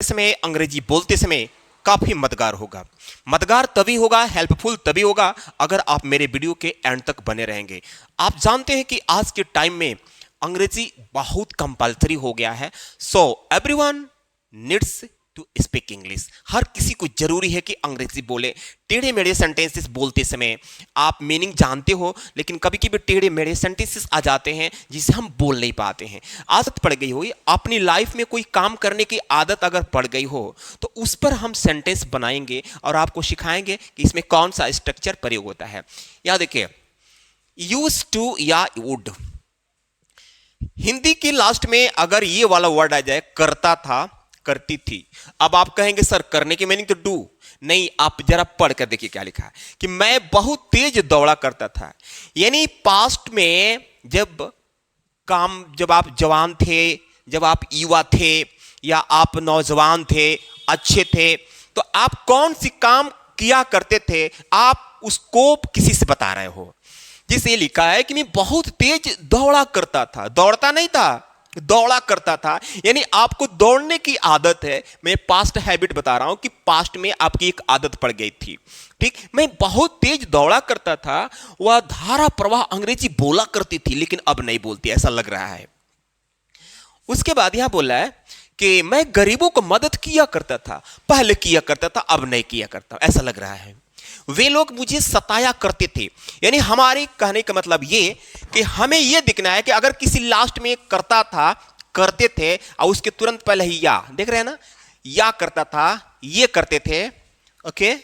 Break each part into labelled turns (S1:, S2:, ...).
S1: समय अंग्रेजी बोलते समय काफी मददगार होगा। मददगार तभी होगा, हेल्पफुल तभी होगा अगर आप मेरे वीडियो के एंड तक बने रहेंगे। आप जानते हैं कि आज के टाइम में अंग्रेजी बहुत कंपलसरी हो गया है। So everyone needs to speak English. हर किसी को जरूरी है कि अंग्रेजी बोले। टेढ़े मेढ़े सेंटेंसेस बोलते समय आप मीनिंग जानते हो, लेकिन कभी कभी टेढ़े मेढ़े सेंटेंसेस आ जाते हैं जिसे हम बोल नहीं पाते हैं। आदत पड़ गई हो, अपनी लाइफ में कोई काम करने की आदत अगर पड़ गई हो तो उस पर हम सेंटेंस बनाएंगे और आपको सिखाएंगे कि इसमें कौन सा स्ट्रक्चर प्रयोग होता है। याद देखिए, यूज टू या वुड। हिंदी के लास्ट में अगर ये वाला वर्ड आ जाए, करता था, करती थी। अब आप कहेंगे सर करने की मीनिंग तो डू नहीं। आप जरा पढ़ कर देखिए क्या लिखा है कि मैं बहुत तेज दौड़ा करता था। यानी पास्ट में जब आप जवान थे, जब आप युवा थे या आप नौजवान थे, अच्छे थे, तो आप कौन सी काम किया करते थे, आप उसको किसी से बता रहे हो। जिसे लिखा है कि मैं बहुत तेज दौड़ा करता था, दौड़ता नहीं था, दौड़ा करता था। यानी आपको दौड़ने की आदत है। मैं पास्ट हैबिट बता रहा हूं कि पास्ट में आपकी एक आदत पड़ गई थी। ठीक, मैं बहुत तेज दौड़ा करता था। वह धारा प्रवाह अंग्रेजी बोला करती थी, लेकिन अब नहीं बोलती, ऐसा लग रहा है। उसके बाद यहां बोला है कि मैं गरीबों को मदद किया करता था। पहले किया करता था, अब नहीं किया करता, ऐसा लग रहा है। वे लोग मुझे सताया करते थे। यानी हमारे कहने का मतलब ये कि हमें ये दिखना है कि अगर किसी लास्ट में करता था, करते थे, और उसके तुरंत पहले ही या, देख रहे हैं ना, या करता था, ये करते थे। ओके,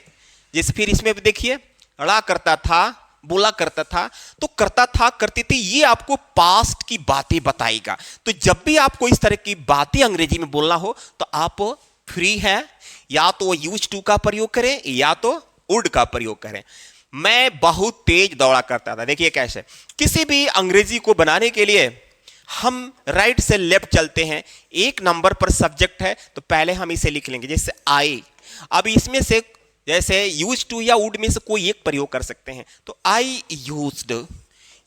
S1: जैसे फिर इसमें भी देखिए, अड़ा करता था, बोला करता था, तो करता था, करती थी, ये आपको पास्ट की बातें बताएगा। तो जब भी आपको इस तरह की बातें अंग्रेजी में बोलना हो तो आप फ्री है, या तो यूज टू का प्रयोग करें या तो वुड का प्रयोग करें। मैं बहुत तेज दौड़ा करता था। देखिए कैसे, किसी भी अंग्रेजी को बनाने के लिए हम राइट से लेफ्ट चलते हैं। एक नंबर पर सब्जेक्ट है तो पहले हम इसे लिख लेंगे, जैसे आई। अब इसमें से जैसे यूज टू या वुड में से कोई एक प्रयोग कर सकते हैं। तो आई यूज्ड,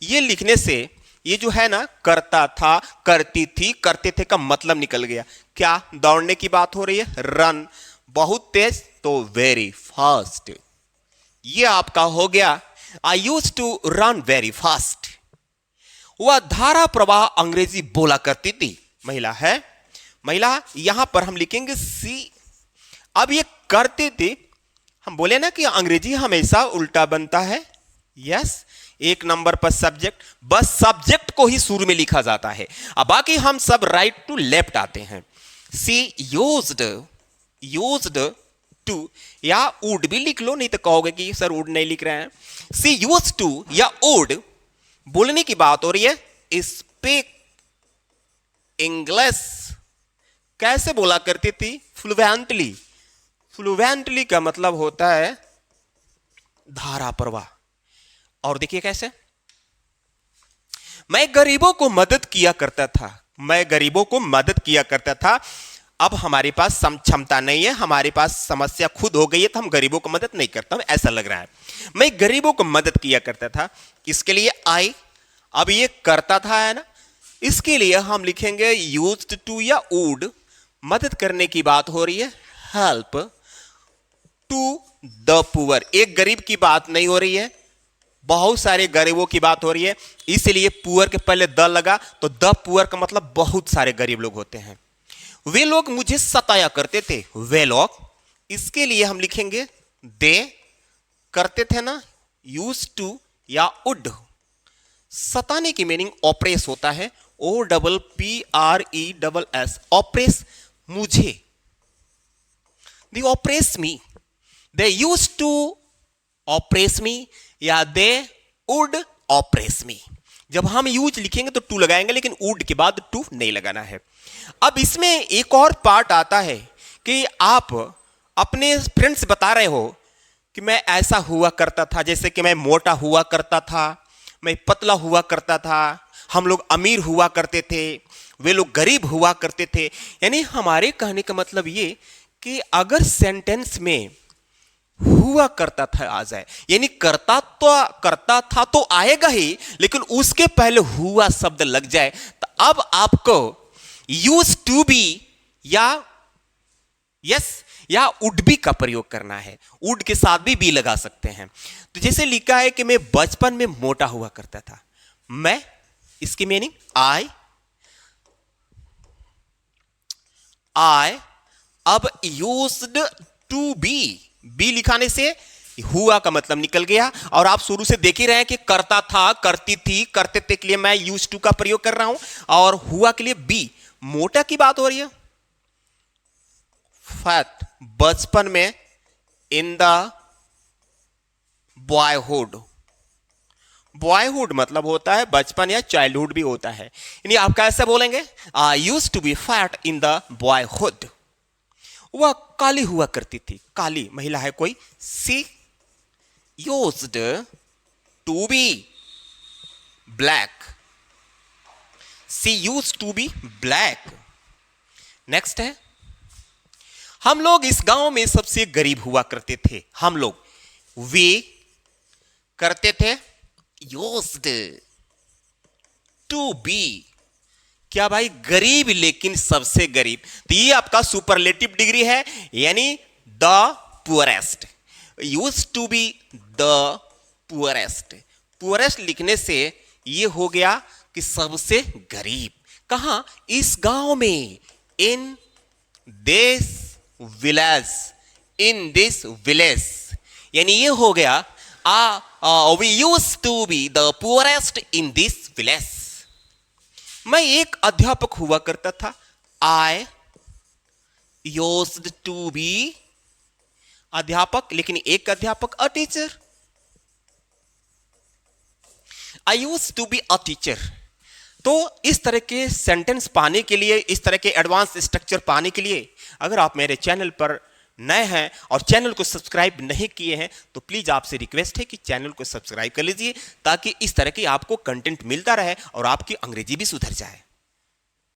S1: ये लिखने से ये जो है ना, करता था, करती थी, करते थे का मतलब निकल गया। क्या दौड़ने की बात हो रही है, रन, बहुत तेज तो वेरी फास्ट। ये आपका हो गया I use to run very fast. वह धारा प्रवाह अंग्रेजी बोला करती थी। महिला है, महिला, यहां पर हम लिखेंगे सी। अब ये करते थे, हम बोले ना कि अंग्रेजी हमेशा उल्टा बनता है। यस, एक नंबर पर सब्जेक्ट, बस सब्जेक्ट को ही शुरू में लिखा जाता है। अब बाकी हम सब राइट टू लेफ्ट आते हैं। सी यूज्ड, यूज्ड टू, या वुड भी लिख लो, नहीं तो कहोगे कि सर वुड नहीं लिख रहे हैं। सी यूज टू या वुड, बोलने की बात हो रही है। स्पीक इंग्लिश, कैसे बोला करती थी, फ्लुएंटली। फ्लुएंटली का मतलब होता है धारा प्रवाह। और देखिए कैसे, मैं गरीबों को मदद किया करता था। मैं गरीबों को मदद किया करता था। अब हमारे पास क्षमता नहीं है, हमारे पास समस्या खुद हो गई है, तो हम गरीबों को मदद नहीं करता हूं, ऐसा लग रहा है। मैं गरीबों को मदद किया करता था। इसके लिए आई, अब ये करता था है ना, इसके लिए हम लिखेंगे यूज्ड टू या वुड। मदद करने की बात हो रही है, हेल्प टू द पुअर। एक गरीब की बात नहीं हो रही है, बहुत सारे गरीबों की बात हो रही है, इसलिए पुअर के पहले द लगा, तो द पुअर का मतलब बहुत सारे गरीब लोग होते हैं। वे लोग मुझे सताया करते थे, वे लोग, इसके लिए हम लिखेंगे दे। करते थे ना, यूज टू या वुड। सताने की मीनिंग ऑप्रेस होता है, O double P R E double S, oppress, मुझे। They oppress me, they use to oppress me, या दे वुड ऑप्रेस मी। जब हम यूज लिखेंगे तो टू लगाएंगे, लेकिन वुड के बाद टू नहीं लगाना है। अब इसमें एक और पार्ट आता है कि आप अपने फ्रेंड्स बता रहे हो कि मैं ऐसा हुआ करता था, जैसे कि मैं मोटा हुआ करता था, मैं पतला हुआ करता था, हम लोग अमीर हुआ करते थे, वे लोग गरीब हुआ करते थे। यानी हमारे कहने का मतलब ये कि अगर सेंटेंस में हुआ करता था आ जाए, यानी करता था तो आएगा ही, लेकिन उसके पहले हुआ शब्द लग जाए, तो अब आपको यूज टू बी या यस, या वुड बी का प्रयोग करना है, वुड के साथ भी बी लगा सकते हैं। तो जैसे लिखा है कि मैं बचपन में मोटा हुआ करता था, मैं, इसकी मीनिंग आई अब यूज्ड टू बी लिखाने से हुआ का मतलब निकल गया, और आप शुरू से देख ही रहे हैं कि करता था, करती थी, करते थे के लिए मैं यूज टू का प्रयोग कर रहा हूं, और हुआ के लिए बी। मोटा की बात हो रही है, फैट, बचपन में, इन द बॉयहुड, बॉयहुड मतलब होता है बचपन या चाइल्डहुड भी होता है, यानी आप कैसे बोलेंगे, I used to be fat in the boyhood. वह काली हुआ करती थी, काली महिला है कोई, she used to be black, she used to be black. Next है, हम लोग इस गांव में सबसे गरीब हुआ करते थे, हम लोग, वे करते थे, यूज्ड टू बी, क्या भाई, गरीब लेकिन सबसे गरीब, तो ये आपका सुपरलेटिव डिग्री है, यानी the poorest, used to be the poorest. Poorest लिखने से ये हो गया कि सबसे गरीब, कहां, इस गांव में, in this village, in this village, यानी ये हो गया we used to be the poorest in this village. मैं एक अध्यापक हुआ करता था, आई यूज्ड टू बी अध्यापक, लेकिन एक अध्यापक, a teacher, I used to be a teacher. तो इस तरह के सेंटेंस पाने के लिए, इस तरह के एडवांस स्ट्रक्चर पाने के लिए, अगर आप मेरे चैनल पर नए हैं और चैनल को सब्सक्राइब नहीं किए हैं तो प्लीज आपसे रिक्वेस्ट है कि चैनल को सब्सक्राइब कर लीजिए, ताकि इस तरह की आपको कंटेंट मिलता रहे और आपकी अंग्रेजी भी सुधर जाए।